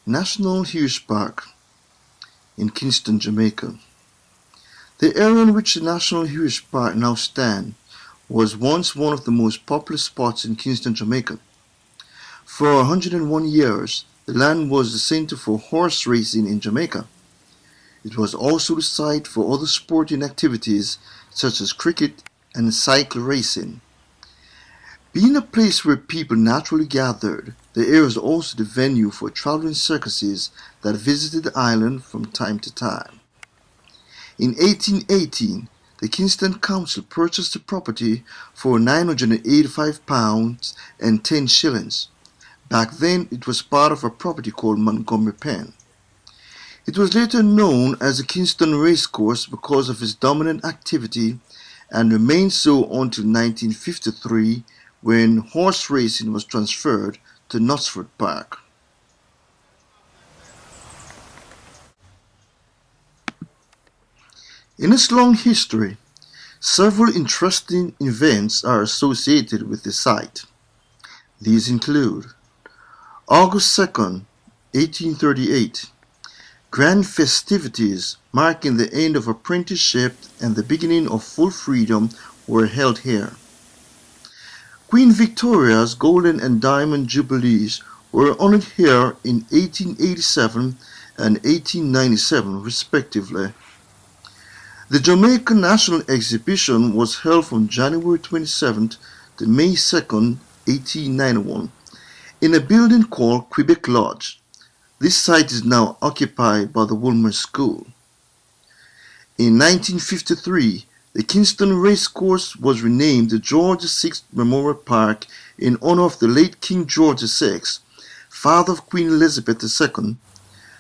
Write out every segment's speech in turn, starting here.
National Heritage Park in Kingston, Jamaica. The area in which the National Heritage Park now stands was once one of the most popular spots in Kingston, Jamaica. For 101 years, the land was the center for horse racing in Jamaica. It was also the site for other sporting activities such as cricket and cycle racing. Being a place where people naturally gathered, the area was also the venue for traveling circuses that visited the island from time to time. In 1818, the Kingston Council purchased the property for £985 and 10 shillings. Back then, it was part of a property called Montgomery Pen. It was later known as the Kingston Racecourse because of its dominant activity and remained so until 1953 when horse racing was transferred to Knutsford Park. In its long history, several interesting events are associated with the site. These include August 2nd, 1838, grand festivities marking the end of apprenticeship and the beginning of full freedom were held here. Queen Victoria's Golden and Diamond Jubilees were honored here in 1887 and 1897 respectively. The Jamaican National Exhibition was held from January 27th to May 2nd, 1891, in a building called Quebec Lodge. This site is now occupied by the Woolmer School. In 1953, the Kingston Racecourse was renamed the George VI Memorial Park in honor of the late King George VI, father of Queen Elizabeth II.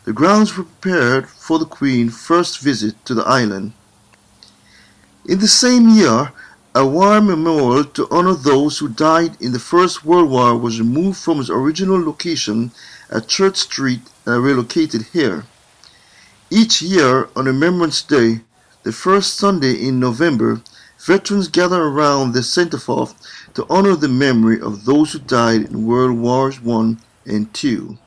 The grounds were prepared for the Queen's first visit to the island. In the same year, a war memorial to honor those who died in the First World War was removed from its original location at Church Street and relocated here. Each year on Remembrance Day, the first Sunday in November, veterans gather around the centerfold to honor the memory of those who died in World Wars I and II.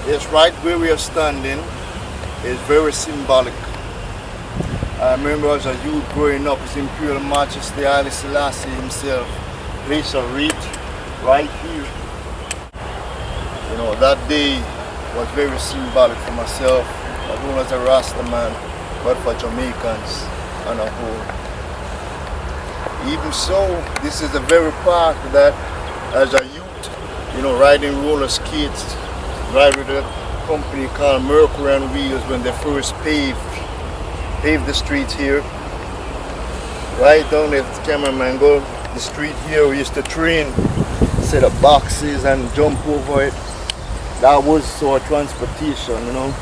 Yes, right where we are standing is very symbolic. I remember as a youth growing up, His Imperial Majesty Haile Selassie himself placed a wreath right here. You know, that day was very symbolic for myself, not only as a Rasta man, but for Jamaicans on a whole. Even so, this is the very park that as a youth, you know, riding roller skates, driving a company called Mercury on Wheels when they first paved the streets here. Right down there, the cameraman go, the street here we used to train, set up boxes and jump over it. That was our transportation, you know.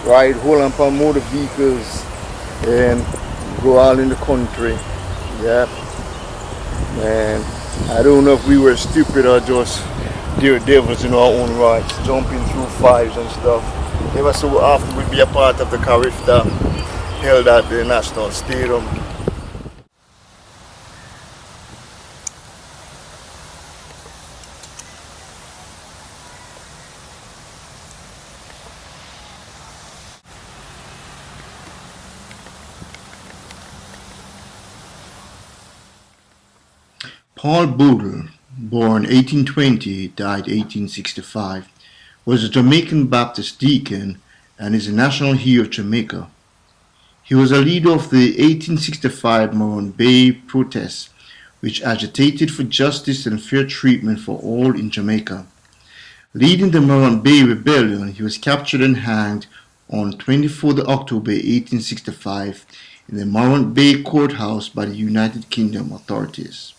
Ride whole and on motor vehicles and go all in the country. Yeah. Man, I don't know if we were stupid or just dear devils in our own rights, jumping through fires and stuff. Ever so often we'd be a part of the Carifta held at the National Stadium. Paul Boodle, born 1820, died 1865, was a Jamaican Baptist deacon and is a national hero of Jamaica. He was a leader of the 1865 Morant Bay protests, which agitated for justice and fair treatment for all in Jamaica. Leading the Morant Bay Rebellion, he was captured and hanged on 24 October 1865 in the Morant Bay courthouse by the United Kingdom authorities.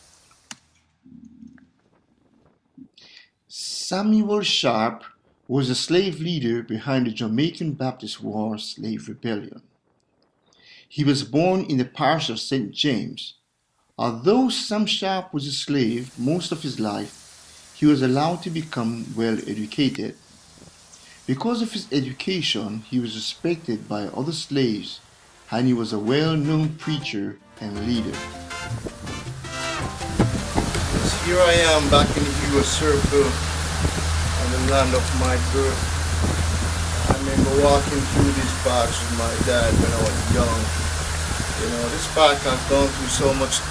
Samuel Sharp was a slave leader behind the Jamaican Baptist War Slave Rebellion. He was born in the parish of St. James. Although Sam Sharp was a slave most of his life, he was allowed to become well educated. Because of his education, he was respected by other slaves, and he was a well-known preacher and leader. Yes, here I am back in the Hero Circle on the land of my birth. I remember walking through these parks with my dad when I was young. You know, this park has gone through so much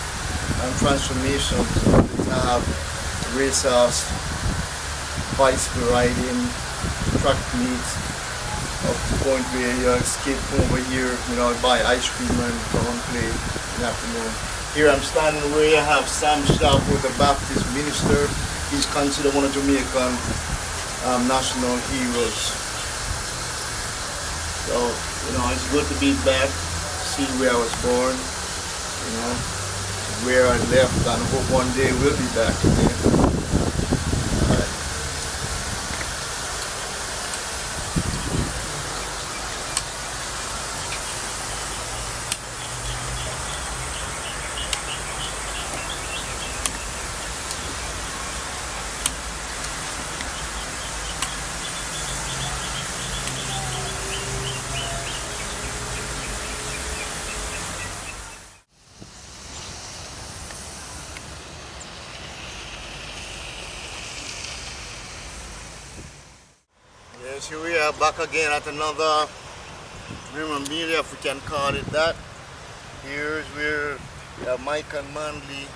transformation. They have racehorse, bicycle riding, track meets, up to the point where you escape over here, you know, buy ice cream and come and play in the afternoon. Here I'm standing where you have Sam Sharper, the Baptist minister. He's considered one of Jamaican national heroes. So, you know, it's good to be back, see where I was born, you know, where I left, and hope one day we'll be back again. Alright. Yes, here we are back again at another memorabilia, if we can call it that. Here's where we have Mike and Manley,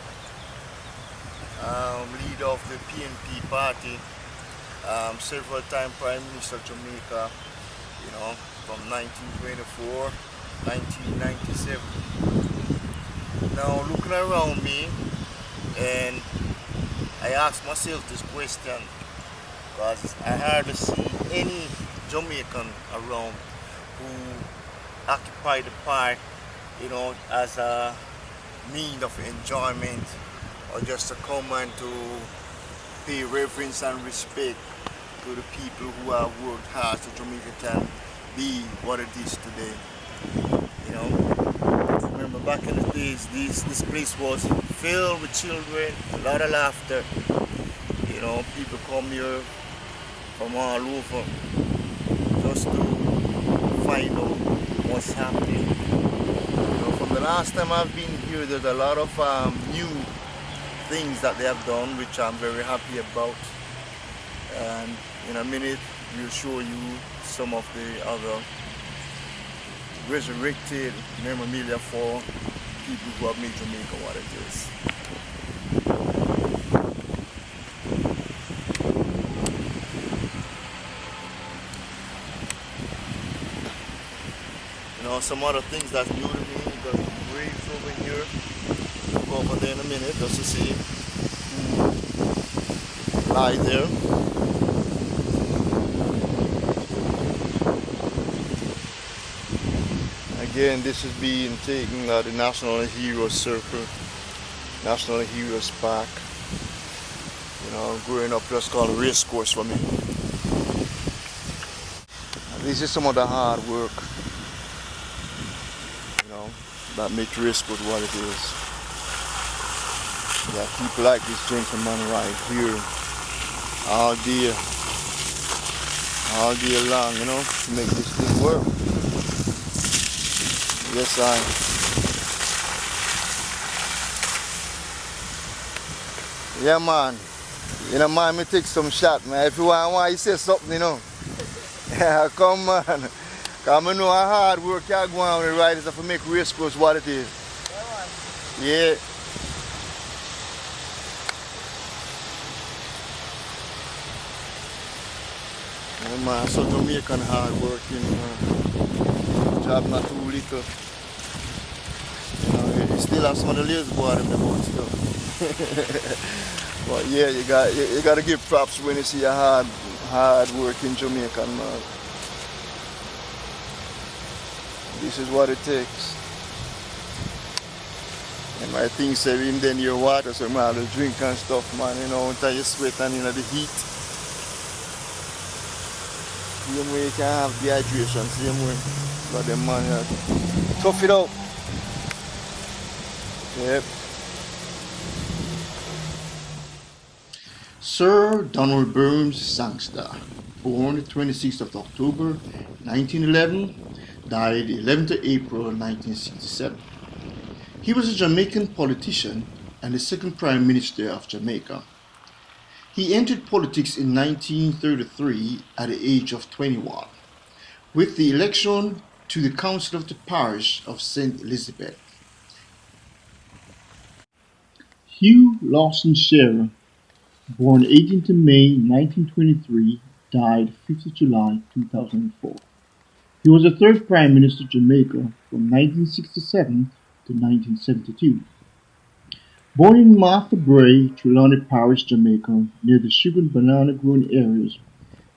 leader of the PNP party, several time Prime Minister of Jamaica, you know, from 1924, 1997. Now looking around me, and I asked myself this question, because I hardly see any Jamaican around who occupy the park, you know, as a means of enjoyment, or just to come and to pay reverence and respect to the people who have worked hard so Jamaica can be what it is today. You know, remember back in the days, this place was filled with children, a lot of laughter. You know, people come here from all over just to find out what's happening. You know, from the last time I've been here, there's a lot of new things that they have done, which I'm very happy about. And in a minute, we'll show you some of the other resurrected memorabilia for people who have made Jamaica what it is. You know, some other things that's new to me, the graves over here. We'll go over there in a minute just to see who lie there. Again, this is being taken at the National Heroes Circle, National Heroes Park. You know, growing up just called a race course for me. And this is some of the hard work, you know, that makes race course what it is. Yeah, people like this gentleman right here all day long, you know, to make this thing work. Yes, yeah, man. You know, man, me take some shot, man. If you want you say something, you know. Yeah, come, man. Because I know how hard work you go on with the riders to make race course what it is. Yeah. Yeah, man, so Jamaican hard working, job not too little. You know, you still have some of the lazy boy in the boat still. But yeah, you got to give props when you see a hard working Jamaican man. This is what it takes. And my thing say in then your water, so man, the drink and stuff, man, you know, until you sweat and in the heat. Same way you can have dehydration, same way. But them man, tough it out. Yep. Sir Donald Burns Sangster. born 26th of October 1911, died 11th of April 1967. He was a Jamaican politician and the second Prime Minister of Jamaica. He entered politics in 1933 at the age of 21, with the election to the Council of the Parish of St. Elizabeth. Hugh Lawson Shearer, born 18th May 1923, died 5th July 2004. He was the third Prime Minister of Jamaica from 1967 to 1972. Born in Martha Brae, Trelawney Parish, Jamaica, near the sugar and banana growing areas,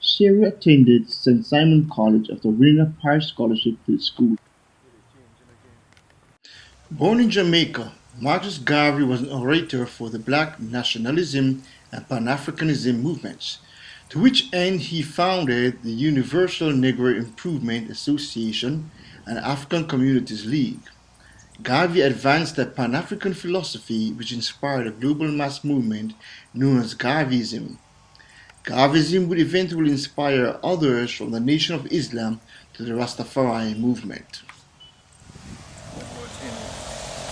Shearer attended St. Simon College after winning a Parish scholarship to the school. Born in Jamaica, Marcus Garvey was an orator for the Black nationalism and Pan-Africanism movements, to which end he founded the Universal Negro Improvement Association and African Communities League. Garvey advanced a Pan-African philosophy which inspired a global mass movement known as Garveyism. Garveyism would eventually inspire others from the Nation of Islam to the Rastafari movement.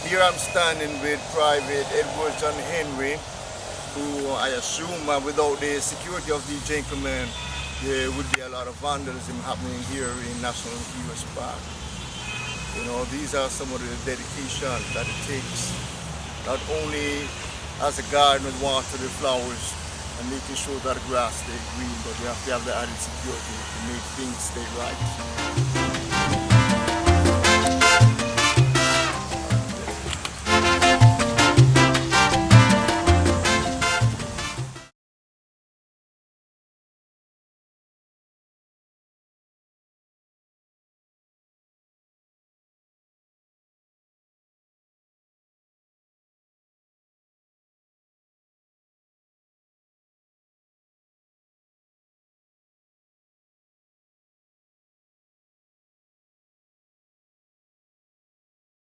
Here I'm standing with Private Edward John Henry, who I assume without the security of these gentlemen, there would be a lot of vandalism happening here in National Heroes Park. You know, these are some of the dedication that it takes, not only as a garden with water the flowers and making sure that the grass stays green, but you have to have the added security to make things stay right.